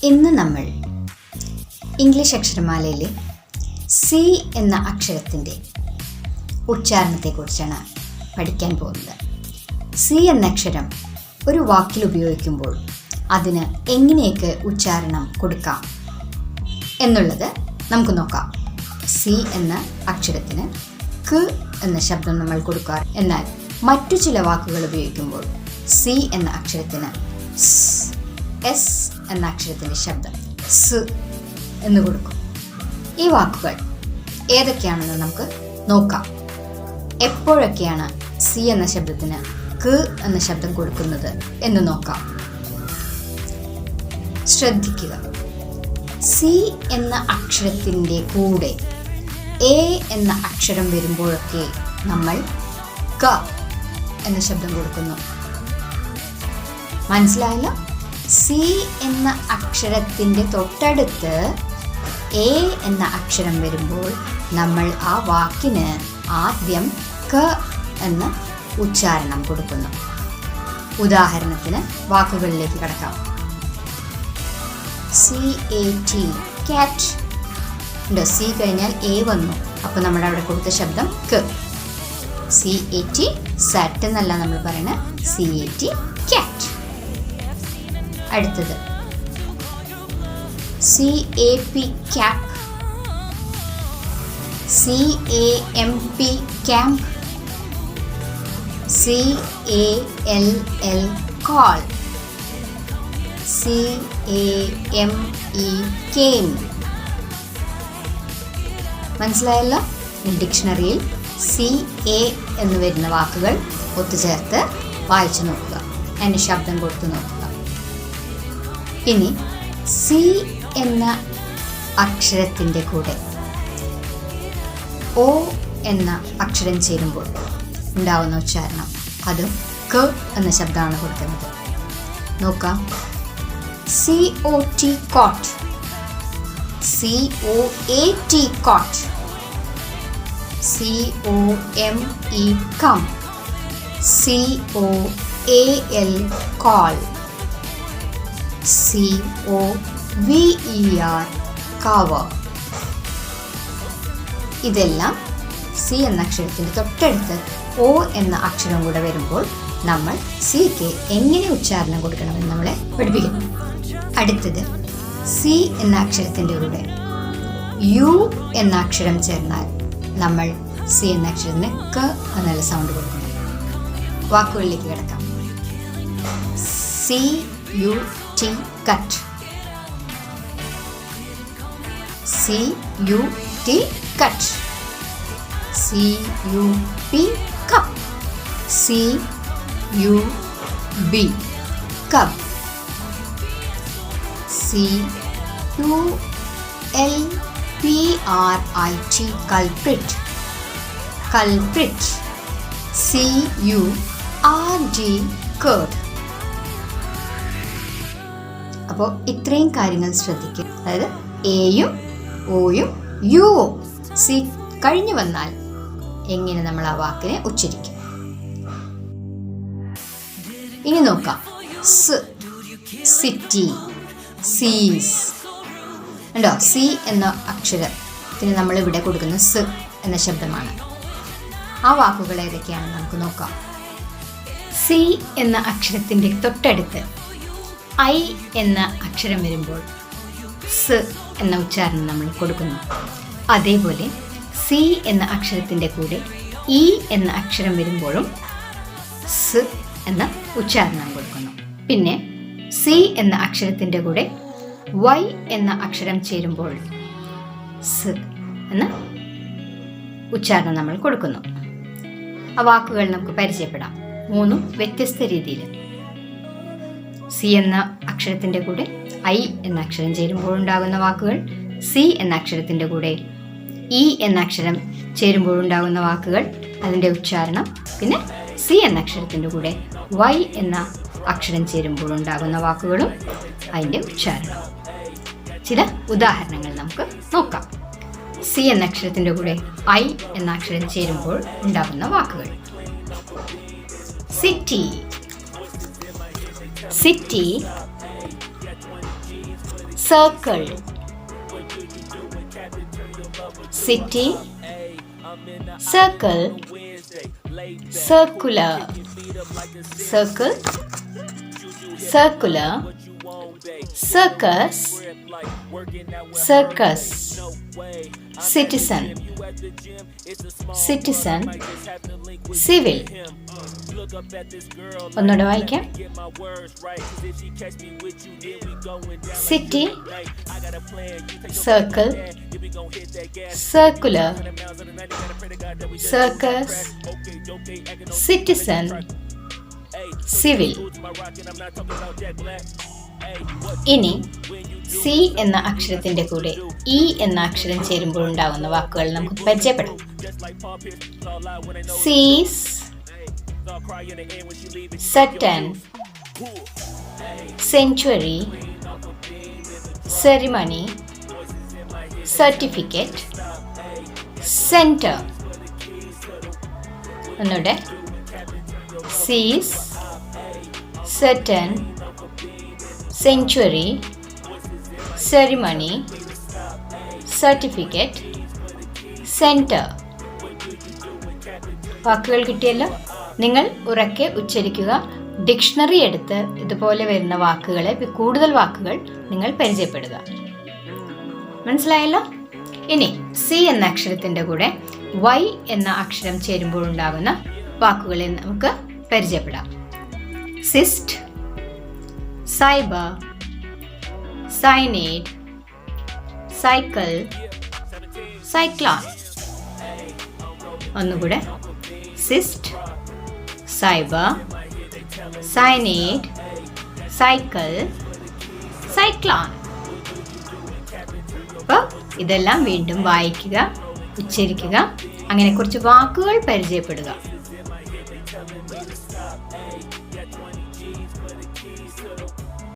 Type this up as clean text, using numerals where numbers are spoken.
ഇന്ന് നമ്മൾ English അക്ഷരമാലയിലെ C എന്ന അക്ഷരത്തിൻ്റെ ഉച്ചാരണത്തെക്കുറിച്ചാണ് പഠിക്കാൻ പോകുന്നത്. സി എന്ന അക്ഷരം ഒരു വാക്കിൽ ഉപയോഗിക്കുമ്പോൾ അതിന് എങ്ങനെയൊക്കെ ഉച്ചാരണം കൊടുക്കാം എന്നുള്ളത് നമുക്ക് നോക്കാം. സി എന്ന അക്ഷരത്തിന് ക എന്ന ശബ്ദം നമ്മൾ കൊടുക്കാറ്. എന്നാൽ മറ്റു ചില വാക്കുകൾ ഉപയോഗിക്കുമ്പോൾ സി എന്ന അക്ഷരത്തിന് എസ് എന്ന അക്ഷരത്തിൻ്റെ ശബ്ദം സ് എന്ന് കൊടുക്കും. ഈ വാക്കുകൾ ഏതൊക്കെയാണെന്ന് നമുക്ക് നോക്കാം. എപ്പോഴൊക്കെയാണ് സി എന്ന ശബ്ദത്തിന് ക എന്ന ശബ്ദം കൊടുക്കുന്നത് എന്ന് നോക്കാം. ശ്രദ്ധിക്കുക, സി എന്ന അക്ഷരത്തിൻ്റെ കൂടെ എ എന്ന അക്ഷരം വരുമ്പോഴൊക്കെ നമ്മൾ ക എന്ന ശബ്ദം കൊടുക്കുന്നു. മനസ്സിലായല്ലോ? സി എന്ന അക്ഷരത്തിൻ്റെ തൊട്ടടുത്ത് എ എന്ന അക്ഷരം വരുമ്പോൾ നമ്മൾ ആ വാക്കിന് ആദ്യം ക എന്ന ഉച്ചാരണം കൊടുക്കുന്നു. ഉദാഹരണത്തിന് വാക്കുകളിലേക്ക് കടക്കാം. CAT കാറ്റ് ഉണ്ടോ? സി കഴിഞ്ഞാൽ എ വന്നു, അപ്പോൾ നമ്മൾ അവിടെ കൊടുത്ത ശബ്ദം ക. CAT സാറ്റ് എന്നല്ല നമ്മൾ പറയുന്നത്, CAT കാറ്റ്. അടുത്തത് CAP cap, CAMP camp, CALL call, CAME came. മനസ്സിലായല്ലോ? ഡിക്ഷണറിയിൽ CA എന്ന് വരുന്ന വാക്കുകൾ ഒത്തുചേർത്ത് വായിച്ചു നോക്കുക, അതിന് ശബ്ദം കൊടുത്ത് നോക്കുക. ഇനി സി എന്ന അക്ഷരത്തിൻ്റെ കൂടെ O എന്ന അക്ഷരം ചേരുമ്പോൾ ഉണ്ടാവുന്ന ഉച്ചാരണം അതും ക എന്ന ശബ്ദമാണ് കൊടുക്കുന്നത്. നോക്കാം. COT cot, COAT coat, COME come, COAL coal, COVER cover. ഇതെല്ലാം സി എന്ന അക്ഷരത്തിൻ്റെ തൊട്ടടുത്ത് O എന്ന അക്ഷരം കൂടെ വരുമ്പോൾ നമ്മൾ സിക്ക് എങ്ങനെ ഉച്ചാരണം കൊടുക്കണമെന്ന് നമ്മളെ പഠിപ്പിക്കും. അടുത്തത് സി എന്ന അക്ഷരത്തിൻ്റെ കൂടെ യു എന്ന അക്ഷരം ചേർന്നാൽ നമ്മൾ സി എന്ന അക്ഷരത്തിന് ക എന്നുള്ള സൗണ്ട് കൊടുക്കണം. വാക്കുകളിലേക്ക് കിടക്കാം. CUT cut, CUT cut, CUP cup, CUB cup, CULPRIT culprit, culprit, CURD curd. അപ്പോൾ ഇത്രയും കാര്യങ്ങൾ ശ്രദ്ധിക്കുക. അതായത് എയും ഓയും യുവും സി കഴിഞ്ഞു വന്നാൽ എങ്ങനെ നമ്മൾ ആ വാക്കിനെ ഉച്ചരിക്കും. ഇനി നോക്കാം. സിറ്റി, സീസ് ഉണ്ടോ? സി എന്ന അക്ഷരത്തിന് നമ്മൾ ഇവിടെ കൊടുക്കുന്ന സ് എന്ന ശബ്ദമാണ്. ആ വാക്കുകൾ ഏതൊക്കെയാണെന്ന് നമുക്ക് നോക്കാം. സി എന്ന അക്ഷരത്തിൻ്റെ തൊട്ടടുത്ത് ഐ എന്ന അക്ഷരം വരുമ്പോൾ സ് എന്ന ഉച്ചാരണം നമ്മൾ കൊടുക്കുന്നു. അതേപോലെ സി എന്ന അക്ഷരത്തിൻ്റെ കൂടെ ഇ എന്ന അക്ഷരം വരുമ്പോഴും സ് എന്ന ഉച്ചാരണം കൊടുക്കുന്നു. പിന്നെ സി എന്ന അക്ഷരത്തിൻ്റെ കൂടെ വൈ എന്ന അക്ഷരം ചേരുമ്പോൾ സ് എന്ന ഉച്ചാരണം നമ്മൾ കൊടുക്കുന്നു. ആ വാക്കുകൾ നമുക്ക് പരിചയപ്പെടാം, മൂന്നും വ്യത്യസ്ത രീതിയിൽ. സി എന്ന അക്ഷരത്തിൻ്റെ കൂടെ ഐ എന്ന അക്ഷരം ചേരുമ്പോൾ ഉണ്ടാകുന്ന വാക്കുകൾ, സി എന്ന അക്ഷരത്തിൻ്റെ കൂടെ ഇ എന്ന അക്ഷരം ചേരുമ്പോഴുണ്ടാകുന്ന വാക്കുകൾ, അതിൻ്റെ ഉച്ചാരണം. പിന്നെ സി എന്ന അക്ഷരത്തിൻ്റെ കൂടെ വൈ എന്ന അക്ഷരം ചേരുമ്പോഴുണ്ടാകുന്ന വാക്കുകളും അതിൻ്റെ ഉച്ചാരണവും. ചില ഉദാഹരണങ്ങൾ നമുക്ക് നോക്കാം. സി എന്ന അക്ഷരത്തിൻ്റെ കൂടെ ഐ എന്ന അക്ഷരം ചേരുമ്പോൾ ഉണ്ടാകുന്ന വാക്കുകൾ: city, city, circle, city, circle, circular, circle, circular, circus, circus, citizen, citizen, civil. ഒന്നുകൂടെ വായിക്കാം. City, circle, circular, circus, citizen, civil. ഇനി സി എന്ന അക്ഷരത്തിന്റെ കൂടെ ഇ എന്ന അക്ഷരം ചേരുമ്പോൾ ഉണ്ടാകുന്ന വാക്കുകൾ നമുക്ക് പരിചയപ്പെടാം. സീസ്, certain, sanctuary, ceremony, certificate, center. ഒന്നുകൂടെ. സീസ്, certain, sanctuary, ceremony, certificate, center. വാക്കുകൾ കിട്ടിയല്ലോ. നിങ്ങൾ ഉറക്കെ ഉച്ചരിക്കുക. ഡിക്ഷണറി എടുത്ത് ഇതുപോലെ വരുന്ന വാക്കുകളെ, കൂടുതൽ വാക്കുകൾ നിങ്ങൾ പരിചയപ്പെടുക. മനസ്സിലായല്ലോ? ഇനി സി എന്ന അക്ഷരത്തിന്റെ കൂടെ വൈ എന്ന അക്ഷരം ചേരുമ്പോൾ ഉണ്ടാകുന്ന വാക്കുകളെ നമുക്ക് പരിചയപ്പെടാം. Cyst, cyber, cyanide, cycle, cyclone. ഒന്നുകൂടെ. Cyst, cyber, cyanide, cycle, cyclone. അപ്പോൾ ഇതെല്ലാം വീണ്ടും വായിക്കുക, ഉച്ചരിക്കുക, അങ്ങനെ കുറച്ച് വാക്കുകൾ പരിചയപ്പെടുക.